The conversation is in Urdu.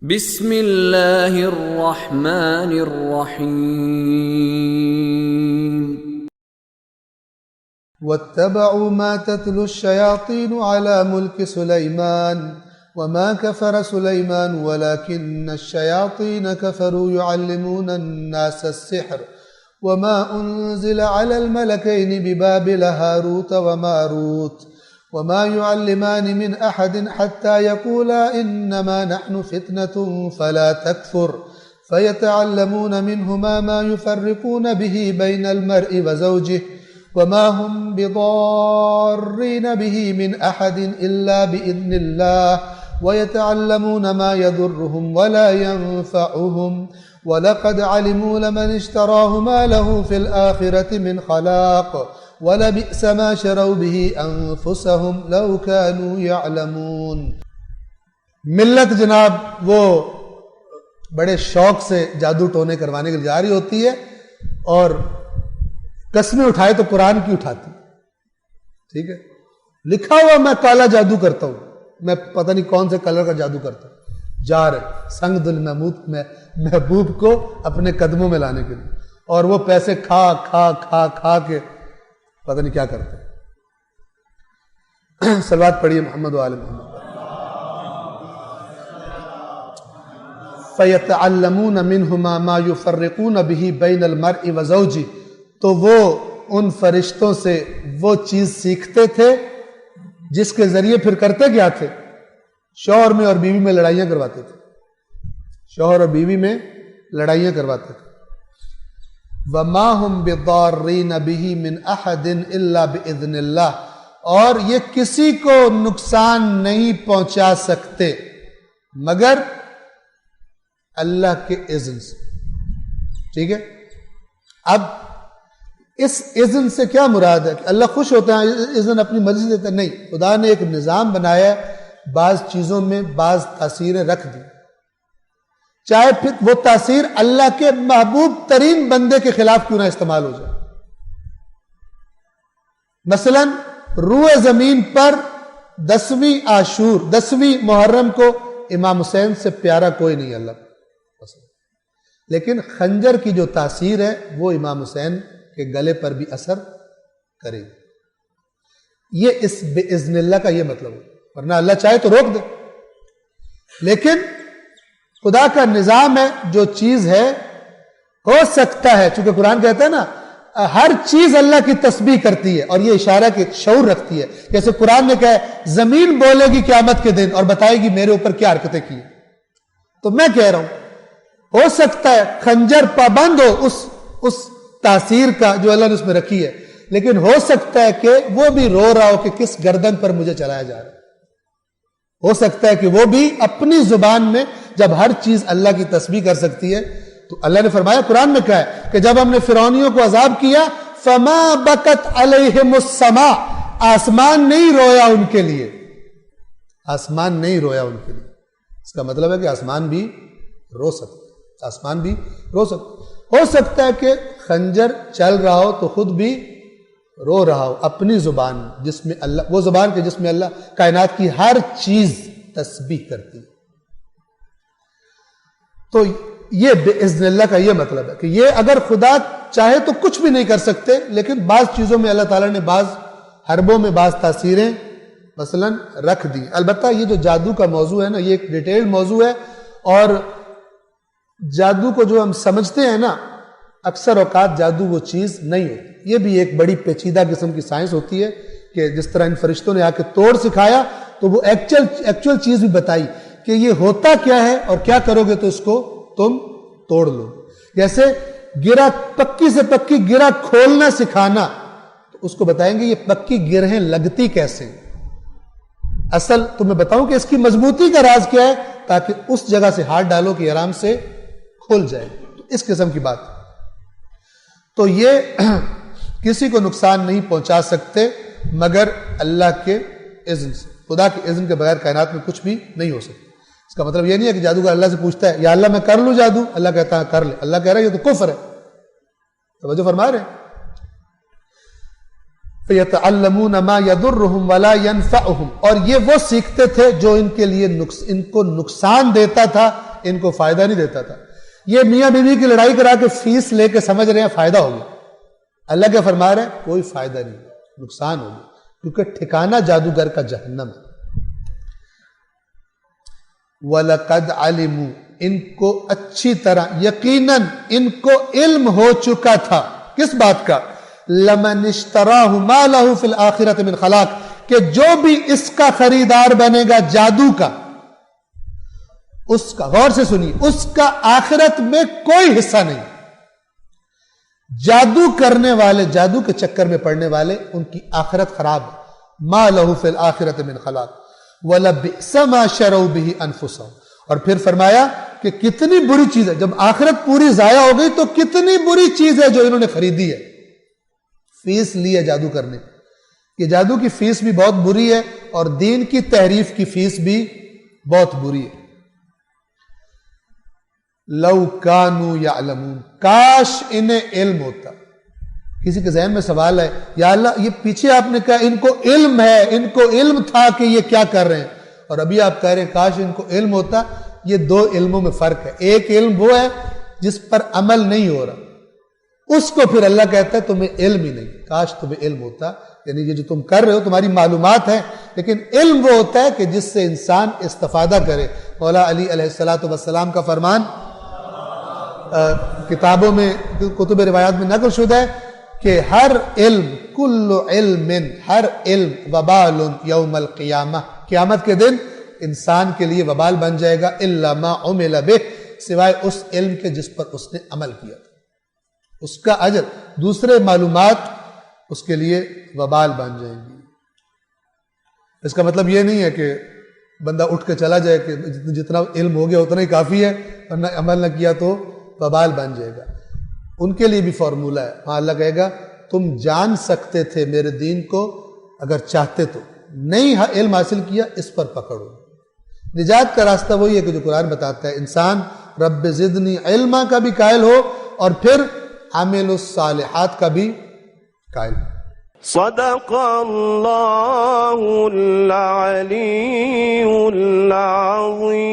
بسم اللہ الرحمن الرحیم واتبعوا ما تتلو الشياطين على ملك سليمان وما كفر سليمان ولكن الشياطين كفروا يعلمون الناس السحر وما أنزل على الملكين ببابل هاروت وماروت وما يعلمان من أحد حتى يقولا إنما نحن فتنة فلا تكفر فيتعلمون منهما ما يفرقون به بين المرء وزوجه وما هم بضارين به من أحد إلا بإذن الله ويتعلمون ما يضرهم ولا ينفعهم ولقد علموا لمن اشتراه ما له في الآخرة من خلاق وَلَبِئْسَ مَا شَرَوْا بِهِ أَنفُسَهُمْ لَوْ كَانُوا يَعْلَمُونَ۔ ملت جناب وہ بڑے شوق سے جادو ٹونے کروانے کے لیے جا رہی ہوتی ہے اور قسمیں اٹھائے تو قرآن کی اٹھاتی، ٹھیک ہے، لکھا ہوا میں کالا جادو کرتا ہوں، میں پتہ نہیں کون سے کلر کا جادو کرتا ہوں، جا رہے سنگ دل محبوب کو اپنے قدموں میں لانے کے لیے، اور وہ پیسے کھا کھا کھا کھا کے پتہ نہیں کیا کرتے۔ صلوات پڑھیے محمد و آل محمد۔ فَيَتَعَلَّمُونَ مِنْهُمَا مَا يُفَرِّقُونَ بِهِ بَيْنَ الْمَرْءِ وَزَوْجِهِ، تو وہ ان فرشتوں سے وہ چیز سیکھتے تھے جس کے ذریعے پھر کرتے کیا تھے، شوہر میں اور بیوی میں لڑائیاں کرواتے تھے، شوہر اور بیوی میں لڑائیاں کرواتے تھے۔ وَمَا هُمْ بِضَارِّينَ بِهِ مِنْ أَحَدٍ إِلَّا بِإِذْنِ اللَّهِ، اور یہ کسی کو نقصان نہیں پہنچا سکتے مگر اللہ کے اذن سے، ٹھیک ہے۔ اب اس اذن سے کیا مراد ہے کہ اللہ خوش ہوتا ہے اذن اپنی مرضی دیتا ہے؟ نہیں، خدا نے ایک نظام بنایا ہے، بعض چیزوں میں بعض تاثیریں رکھ دی، چاہے پھر وہ تاثیر اللہ کے محبوب ترین بندے کے خلاف کیوں نہ استعمال ہو جائے۔ مثلا روئے زمین پر 10ویں عاشور 10ویں محرم کو امام حسین سے پیارا کوئی نہیں اللہ پسند، لیکن خنجر کی جو تاثیر ہے وہ امام حسین کے گلے پر بھی اثر کرے گی۔ یہ اس باذن اللہ کا یہ مطلب ہے، ورنہ اللہ چاہے تو روک دے، لیکن خدا کا نظام ہے، جو چیز ہے ہو سکتا ہے، چونکہ قرآن کہتا ہے نا ہر چیز اللہ کی تسبیح کرتی ہے، اور یہ اشارہ کہ شعور رکھتی ہے، جیسے قرآن نے کہا ہے زمین بولے گی قیامت کے دن اور بتائے گی میرے اوپر کیا حرکتیں کی، تو میں کہہ رہا ہوں ہو سکتا ہے خنجر پابند ہو اس تاثیر کا جو اللہ نے اس میں رکھی ہے، لیکن ہو سکتا ہے کہ وہ بھی رو رہا ہو کہ کس گردن پر مجھے چلایا جا رہا ہے، ہو سکتا ہے کہ وہ بھی اپنی زبان میں، جب ہر چیز اللہ کی تسبیح کر سکتی ہے تو اللہ نے فرمایا قرآن میں کہا ہے کہ جب ہم نے فرعونیوں کو عذاب کیا فما بکت علیہم السماء، آسمان نہیں رویا ان کے لیے، آسمان نہیں رویا ان کے لیے، اس کا مطلب ہے کہ آسمان بھی رو سکتا، آسمان بھی رو سکتا، ہو سکتا ہے کہ خنجر چل رہا ہو تو خود بھی رو رہا ہو اپنی زبان جس میں اللہ، وہ زبان کے جس میں اللہ کائنات کی ہر چیز تسبیح کرتی ہے۔ تو یہ باذن اللہ کا یہ مطلب ہے کہ یہ اگر خدا چاہے تو کچھ بھی نہیں کر سکتے، لیکن بعض چیزوں میں اللہ تعالیٰ نے بعض حربوں میں بعض تاثیریں مثلا رکھ دی۔ البتہ یہ جو جادو کا موضوع ہے نا، یہ ایک ڈیٹیل موضوع ہے، اور جادو کو جو ہم سمجھتے ہیں نا، اکثر اوقات جادو وہ چیز نہیں ہوتی، یہ بھی ایک بڑی پیچیدہ قسم کی سائنس ہوتی ہے کہ جس طرح ان فرشتوں نے آ کے توڑ سکھایا تو وہ ایکچوئل چیز بھی بتائی کہ یہ ہوتا کیا ہے اور کیا کرو گے تو اس کو تم توڑ لو۔ جیسے گرہ پکی سے پکی گرہ کھولنا سکھانا، تو اس کو بتائیں گے یہ پکی گرہیں لگتی کیسے، اصل تمہیں بتاؤں کہ اس کی مضبوطی کا راز کیا ہے، تاکہ اس جگہ سے ہاتھ ڈالو کہ آرام سے کھل جائے، تو اس قسم کی بات۔ تو یہ کسی کو نقصان نہیں پہنچا سکتے مگر اللہ کے اذن سے، خدا کے اذن کے بغیر کائنات میں کچھ بھی نہیں ہو سکتا۔ اس کا مطلب یہ نہیں ہے کہ جادوگر اللہ سے پوچھتا ہے یا اللہ میں کر لوں جادو، اللہ کہتا ہے کر لے، اللہ کہہ رہا ہے یہ تو کفر ہے، توجہ فرما رہے ہیں۔ فَيَتَعَلَّمُونَ مَا يَضُرُّهُمْ وَلَا يَنْفَعُهُمْ، اور یہ وہ سیکھتے تھے جو ان کے لیے ان کو نقصان دیتا تھا ان کو فائدہ نہیں دیتا تھا. یہ میاں بیوی کی لڑائی کرا کے فیس لے کے سمجھ رہے ہیں فائدہ ہوگا. اللہ کیا فرما رہے ہیں؟ کوئی فائدہ نہیں، نقصان ہوگا، کیونکہ ٹھکانہ جادوگر کا جہنم ہے. وَلَقَدْ عَلِمُوا، ان کو اچھی طرح یقیناً ان کو علم ہو چکا تھا کس بات کا؟ لَمَنِ اشْتَرَاهُ مَا لَهُ فِي الْآخِرَةِ مِنْ خَلَاقٍ، کہ جو بھی اس کا خریدار بنے گا جادو کا، اس کا، غور سے سنیے، اس کا آخرت میں کوئی حصہ نہیں. جادو کرنے والے، جادو کے چکر میں پڑنے والے، ان کی آخرت خراب ہے. مَا لَهُ فِي الْآخِرَةِ مِنْ خَلَاقٍ وَلَبِئْسَ مَا شَرَوْا بِهِ أَنفُسَهُمْ. اور پھر فرمایا کہ کتنی بری چیز ہے، جب آخرت پوری ضائع ہو گئی تو کتنی بری چیز ہے جو انہوں نے خریدی ہے. فیس لی ہے جادو کرنے، یہ جادو کی فیس بھی بہت بری ہے اور دین کی تحریف کی فیس بھی بہت بری ہے. لَوْ كَانُوا يَعْلَمُونَ، کاش انہیں علم ہوتا. کسی کے ذہن میں سوال ہے، یا اللہ یہ پیچھے آپ نے کہا ان کو علم ہے، ان کو علم تھا کہ یہ کیا کر رہے ہیں، اور ابھی آپ کہہ رہے ہیں کاش ان کو علم ہوتا. یہ دو علموں میں فرق ہے. ایک علم وہ ہے جس پر عمل نہیں ہو رہا، اس کو پھر اللہ کہتا ہے تمہیں علم ہی نہیں. کاش تمہیں علم ہوتا، یعنی یہ جو تم کر رہے ہو تمہاری معلومات ہیں، لیکن علم وہ ہوتا ہے کہ جس سے انسان استفادہ کرے. مولا علی علیہ السلام کا فرمان کتابوں میں، کتب روایات میں نقل شدہ ہے کہ ہر علم، کل علم، ہر علم وبال یوم القیامہ، قیامت کے دن انسان کے لیے وبال بن جائے گا. الا ما عمل بہ، سوائے اس علم کے جس پر اس نے عمل کیا تھا، اس کا اجر. دوسرے معلومات اس کے لیے وبال بن جائیں گی. اس کا مطلب یہ نہیں ہے کہ بندہ اٹھ کے چلا جائے کہ جتنا علم ہو گیا اتنا ہی کافی ہے، ورنہ عمل نہ کیا تو وبال بن جائے گا. ان کے لیے بھی فارمولہ ہے. وہاں اللہ کہے گا تم جان سکتے تھے میرے دین کو اگر چاہتے تو، نہیں علم حاصل کیا، اس پر پکڑو. نجات کا راستہ وہی ہے کہ جو قرآن بتاتا ہے. انسان رب زدنی علما کا بھی قائل ہو اور پھر عامل الصالحات کا بھی قائل. صدق اللہ العلی العظیم.